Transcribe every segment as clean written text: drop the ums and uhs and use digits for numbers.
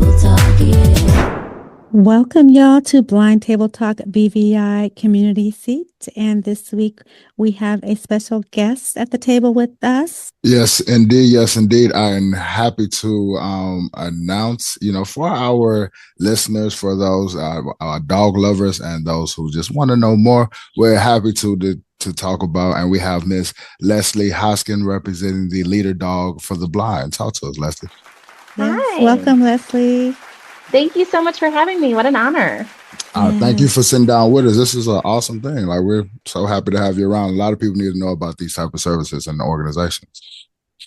Table Talk, yeah. Welcome, y'all, to Blind Table Talk BVI Community Seat. And this week we have a special guest at the table with us. Yes, indeed. Yes, indeed. I am happy to announce, for our listeners, for those dog lovers and those who just want to know more, we're happy to talk about, and we have Miss Leslie Haskins representing the leader dog for the blind. Talk to us, Leslie. Yes, Hi. welcome, Leslie. Thank you so much for having me. What an honor. Thank you Yes. for sitting down with us. This is an awesome thing. Like, we're so happy to have you around. A lot of people need to know about these type of services and organizations.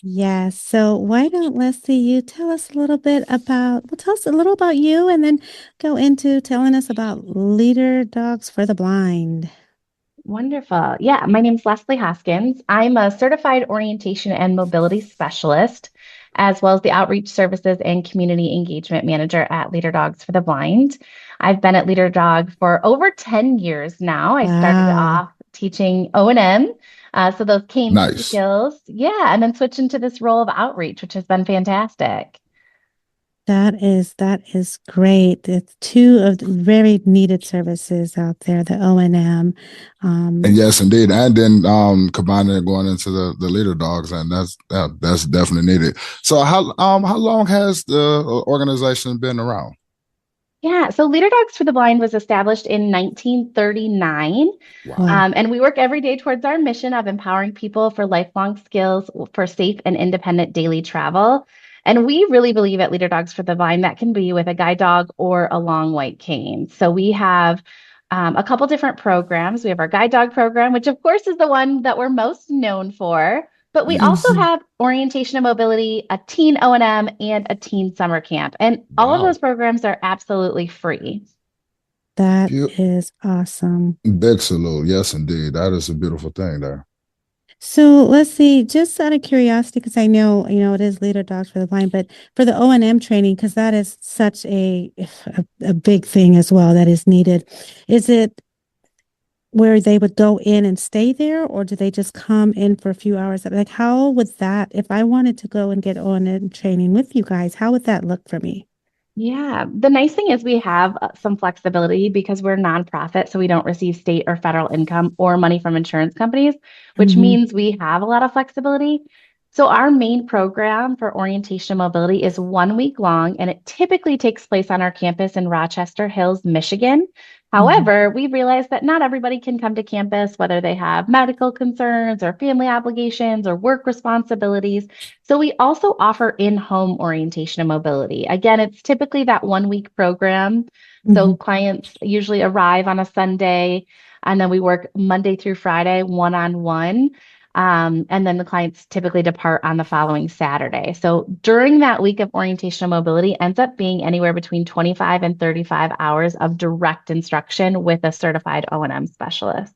Yes. So why don't, Leslie, you tell us a little bit about, well, tell us a little about you and then go into telling us about Leader Dogs for the Blind. Wonderful. Yeah, my name's Leslie Haskins. I'm a certified orientation and mobility specialist, as well as the outreach services and community engagement manager at Leader Dogs for the Blind. I've been at Leader Dog for over 10 years now. I started Wow. off teaching O&M, so those cane Nice. skills. Yeah, and then switched into this role of outreach, which has been fantastic. That is great. It's two of the very needed services out there, the O&M. And Um, yes, indeed. And then combining it going into the leader dogs, and that's definitely needed. So how long has the organization been around? Yeah, so Leader Dogs for the Blind was established in 1939. Wow. wow. And we work every day towards our mission of empowering people for lifelong skills for safe and independent daily travel. And we really believe at Leader Dogs for the Blind that can be with a guide dog or a long white cane. So we have a couple different programs. We have our guide dog program, which of course is the one that we're most known for. But we also Yes. Mhm. have orientation and mobility, a teen O&M, and a teen summer camp. And all of those Wow. programs are absolutely free. That Beau- is awesome. Big salute. Yes, indeed. That is a beautiful thing there. So let's see, just out of curiosity, because I know, it is Leader Dogs for the Blind, but for the O&M training, because that is such a big thing as well that is needed. Is it where they would go in and stay there, or do they just come in for a few hours? Like, how would that, if I wanted to go and get O&M training with you guys, how would that look for me? Yeah, the nice thing is we have some flexibility because we're nonprofit, so we don't receive state or federal income or money from insurance companies, which Hmm. means we have a lot of flexibility. So our main program for orientation and mobility is 1 week long, and it typically takes place on our campus in Rochester Hills, Michigan. Hmm. However, we realize that not everybody can come to campus, whether they have medical concerns or family obligations or work responsibilities. So we also offer in-home orientation and mobility. Again, it's typically that 1 week program. Hmm. So clients usually arrive on a Sunday, and then we work Monday through Friday, one-on-one. And then the clients typically depart on the following Saturday. So during that week of orientation and mobility ends up being anywhere between 25 and 35 hours of direct instruction with a certified O&M specialist.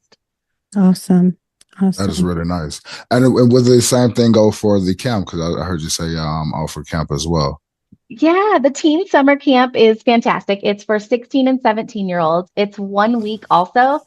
Awesome. That is Awesome. really nice. And would the same thing go for the camp? Because I heard you say offer camp as well. Yeah, the teen summer camp is fantastic. It's for 16 and 17-year-olds. It's 1 week also.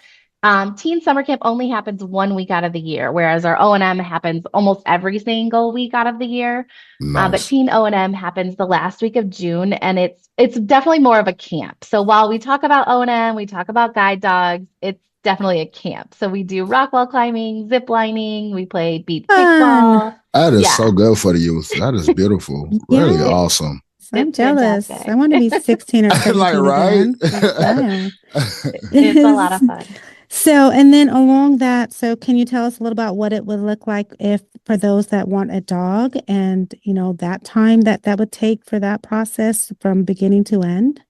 Teen summer camp only happens 1 week out of the year, whereas our O&M happens almost every single week out of the year. But Nice. teen O&M happens the last week of June, and it's definitely more of a camp. So while we talk about O&M, we talk about guide dogs, it's definitely a camp. So we do rock wall climbing, zip lining, we play beach Fun. kickball. That is Yeah, so good for the youth. That is beautiful. Really Yes, it, awesome. I'm it's jealous. I fantastic. want to be 16 or Like, 17 right? again. Yes, I am. It's a lot of fun. So, and then along that, so can you tell us a little about what it would look like if for those that want a dog and, that time that would take for that process from beginning to end?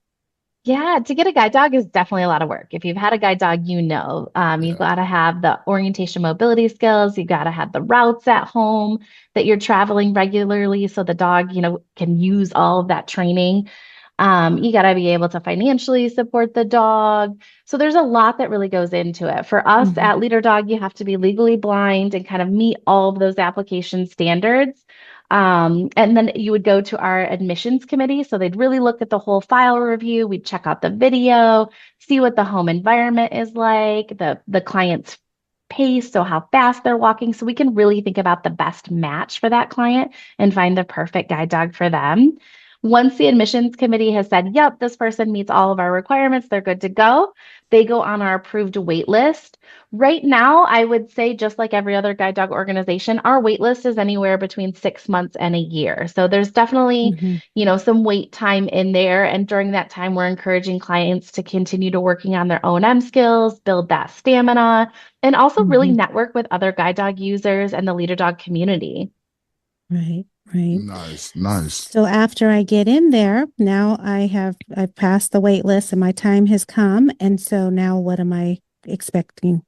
Yeah, to get a guide dog is definitely a lot of work. If you've had a guide dog, you've Yeah. got to have the orientation mobility skills. You've got to have the routes at home that you're traveling regularly so the dog, can use all of that training. You got to be able to financially support the dog. So there's a lot that really goes into it. For us Mhm. at Leader Dog, you have to be legally blind and kind of meet all of those application standards. And then you would go to our admissions committee. So they'd really look at the whole file review. We'd check out the video, see what the home environment is like, the client's pace, so how fast they're walking. So we can really think about the best match for that client and find the perfect guide dog for them. Once the admissions committee has said, yep, this person meets all of our requirements, they're good to go, they go on our approved wait list. Right now, I would say, just like every other guide dog organization, our wait list is anywhere between 6 months and a year. So there's definitely, Hmm. some wait time in there. And during that time, we're encouraging clients to continue to working on their O&M skills, build that stamina, and also really Hmm. network with other guide dog users and the leader dog community. Right, right. Nice, nice. So after I get in there, now I've passed the wait list and my time has come. And so now what am I expecting?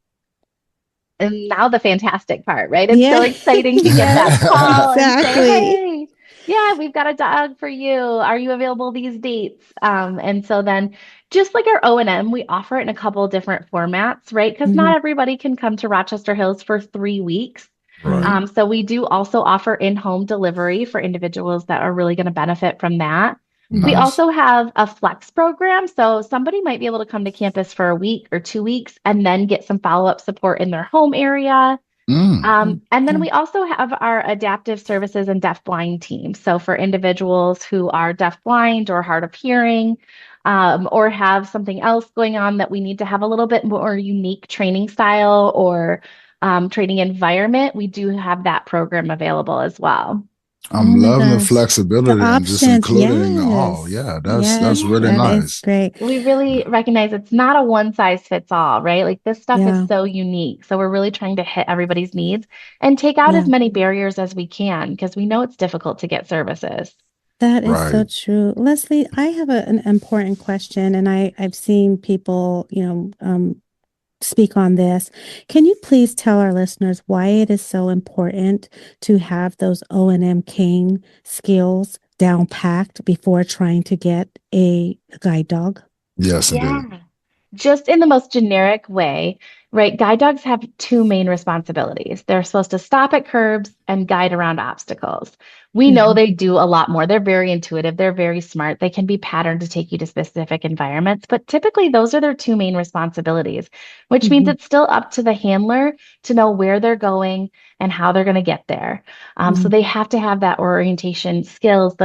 And now the fantastic part, right? It's so Yeah. exciting to get that Yes, call and say, exactly. hey, yeah, we've got a dog for you. Are you available these dates? And so then just like our O&M, we offer it in a couple different formats, right? Because Hmm. not everybody can come to Rochester Hills for 3 weeks. Right. Right. So we do also offer in-home delivery for individuals that are really going to benefit from that. We Hmm. Nice. also have a flex program. So somebody might be able to come to campus for a week or 2 weeks and then get some follow-up support in their home area. Mm. And then Yeah. we also have our adaptive services and deaf-blind team. So for individuals who are deaf-blind or hard of hearing, or have something else going on that we need to have a little bit more unique training style or training environment, we do have that program available as well. I'm Oh my loving the gosh. The flexibility and just options. including all. Yes. Yeah, that's Yes, really Yeah. that is nice. great. We really recognize it's not a one size fits all, right? Like this stuff is Yeah. so unique. So we're really trying to hit everybody's needs and take out as Yeah. many barriers as we can because we know it's difficult to get services. That is so Right. true. Leslie, I have an important question, and I've seen people, speak on this. Can you please tell our listeners why it is so important to have those O&M cane skills down packed before trying to get a guide dog? Yes, Yeah. indeed. Just in the most generic way, right? Guide dogs have two main responsibilities. They're supposed to stop at curbs and guide around obstacles. We know Hmm. they do a lot more. They're very intuitive, they're very smart. They can be patterned to take you to specific environments, but typically those are their two main responsibilities, which means Hmm. it's still up to the handler to know where they're going and how they're going to get there. So Hmm. they have to have that orientation skills,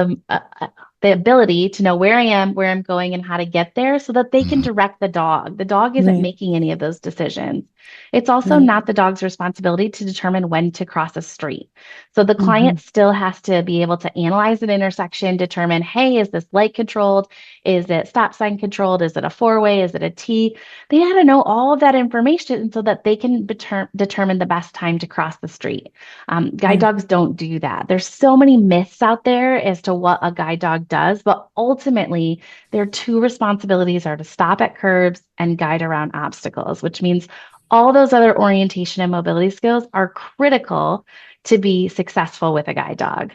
the ability to know where I am, where I'm going, and how to get there so that they can Mhm. direct the dog. The dog isn't Right, making any of those decisions. It's also right. not the dog's responsibility to determine when to cross a street. So the Hmm. client still has to be able to analyze an intersection, determine, hey, is this light controlled? Is it stop sign controlled? Is it a four-way? Is it a T? They had to know all of that information so that they can determine the best time to cross the street. Guide Yeah. dogs don't do that. There's so many myths out there as to what a guide dog does, but ultimately, their two responsibilities are to stop at curbs and guide around obstacles, which means all those other orientation and mobility skills are critical to be successful with a guide dog.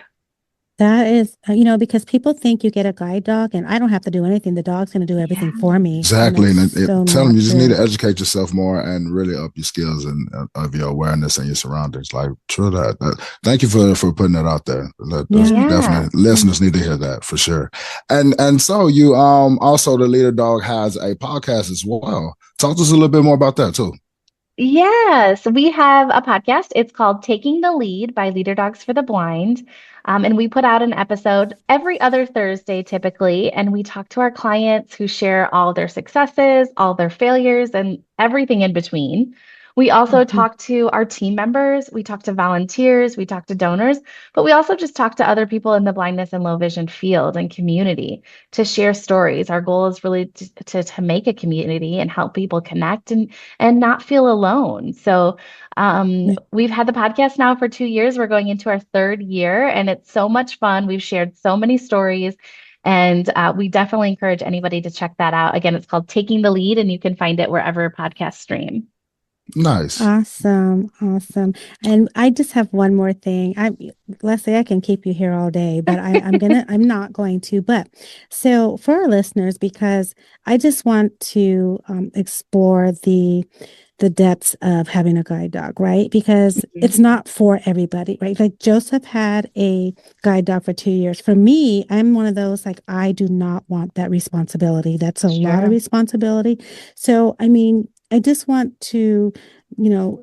That is, because people think you get a guide dog and I don't have to do anything. The dog's going to do everything for me. And Exactly. that's And so tell them not you just need to true. educate yourself more and really up your skills and of your awareness and your surroundings. Like, true that. Thank you for putting that out there. That's Yeah. Yeah. definitely listeners need to hear that for sure. And so you also the leader dog has a podcast as well. Talk to us a little bit more about that too. Yes, we have a podcast. It's called Taking the Lead by Leader Dogs for the Blind. And we put out an episode every other Thursday typically. And we talk to our clients who share all their successes, all their failures, and everything in between. We also Mhm. talk to our team members, we talk to volunteers, we talk to donors, but we also just talk to other people in the blindness and low vision field and community to share stories. Our goal is really to make a community and help people connect and not feel alone. So Yeah. we've had the podcast now for 2 years. We're going into our third year, and it's so much fun. We've shared so many stories, and we definitely encourage anybody to check that out. Again, it's called Taking the Lead, and you can find it wherever podcasts stream. Nice. Awesome. Awesome. And I just have one more thing. Leslie, I can keep you here all day, but I'm not going to. But so for our listeners, because I just want to explore the depths of having a guide dog, right? Because it's Mhm. not for everybody, right? Like Joseph had a guide dog for 2 years. For me, I'm one of those like I do not want that responsibility. That's a lot of Sure. responsibility. So, I mean, I just want to,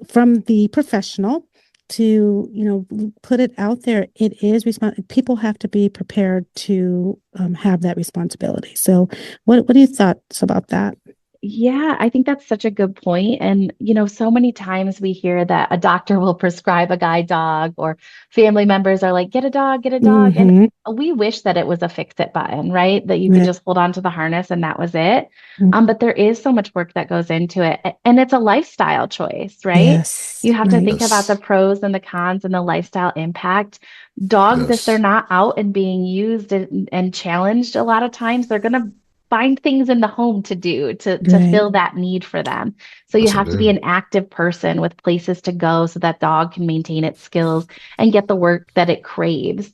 from the professional to, put it out there. It is people have to be prepared to have that responsibility. So what are your thoughts about that? Yeah, I think that's such a good point. And, so many times we hear that a doctor will prescribe a guide dog or family members are like, get a dog, get a dog. And Mm-hmm. we wish that it was a fix it button, right? That you could Right. just hold on to the harness and that was it. Mm. But there is so much work that goes into it. And it's a lifestyle choice, right? Yes. You have to Right. think about the Yes. pros and the cons and the lifestyle impact. Dogs, if they're Yes. not out and being used and challenged, a lot of times they're going to find things in the home to do to Right. fill that need for them. So you Yes, have to be indeed. an active person with places to go so that dog can maintain its skills and get the work that it craves.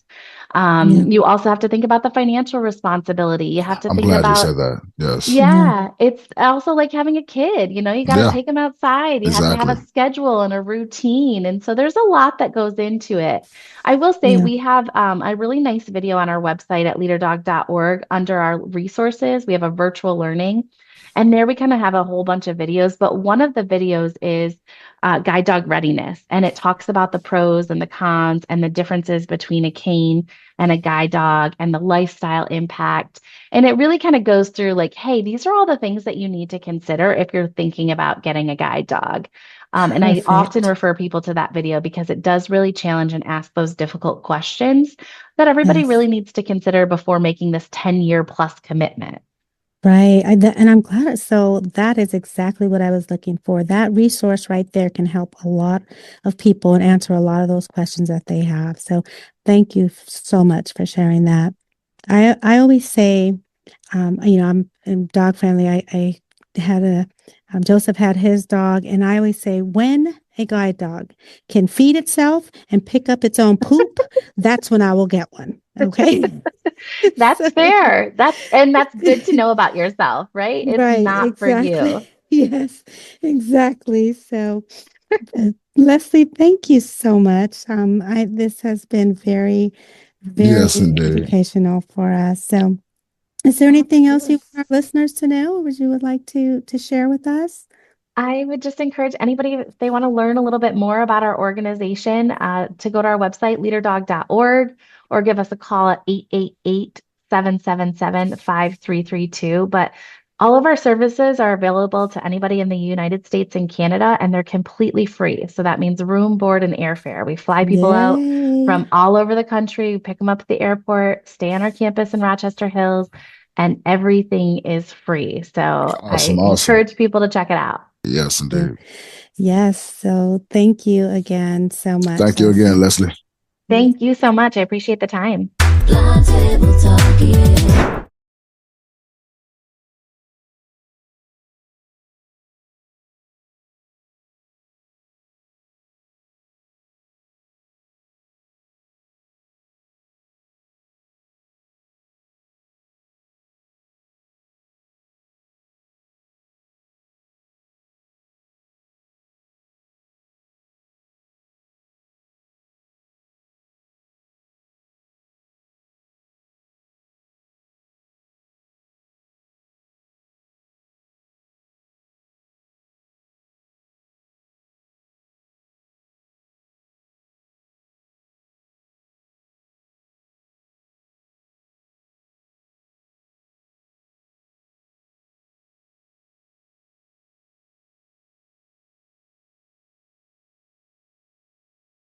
Yeah. You also have to think about the financial responsibility. You have to I'm think glad you about said that. Yes. Yeah. yeah, it's also like having a kid, you got to Yeah, take them outside. You have to have exactly. a schedule and a routine. And so there's a lot that goes into it. I will say Yeah. we have a really nice video on our website at leaderdog.org under our resources. We have a virtual learning, and there we kind of have a whole bunch of videos. But one of the videos is guide dog readiness, and it talks about the pros and the cons and the differences between a cane and a guide dog and the lifestyle impact. And it really kind of goes through like, hey, these are all the things that you need to consider if you're thinking about getting a guide dog. And I often Perfect. refer people to that video because it does really challenge and ask those difficult questions that everybody Yes. really needs to consider before making this 10-year plus commitment. Right. And I'm glad. So that is exactly what I was looking for. That resource right there can help a lot of people and answer a lot of those questions that they have. So thank you so much for sharing that. I always say, I'm in dog friendly. I had Joseph had his dog, and I always say, when a guide dog can feed itself and pick up its own poop, that's when I will get one. Okay. That's So, fair. That's good to know about yourself, right? It's right, not for you. exactly. Yes, exactly. So, Leslie, thank you so much. This has been very, very Yes, indeed. educational for us. So, is there anything else you Absolutely. want our listeners to know, or would you would like to share with us? I would just encourage anybody, if they want to learn a little bit more about our organization, to go to our website, leaderdog.org, or give us a call at 888-777-5332. But all of our services are available to anybody in the United States and Canada, and they're completely free. So that means room, board, and airfare. We fly people out Yay. from all over the country, pick them up at the airport, stay on our campus in Rochester Hills, and everything is free. So I Awesome. Awesome. encourage people to check it out. Yes, Yeah. indeed. Yes. So thank you again so much, Thank you again, Leslie. Leslie. Thank you so much. I appreciate the time. Round table talk, yeah.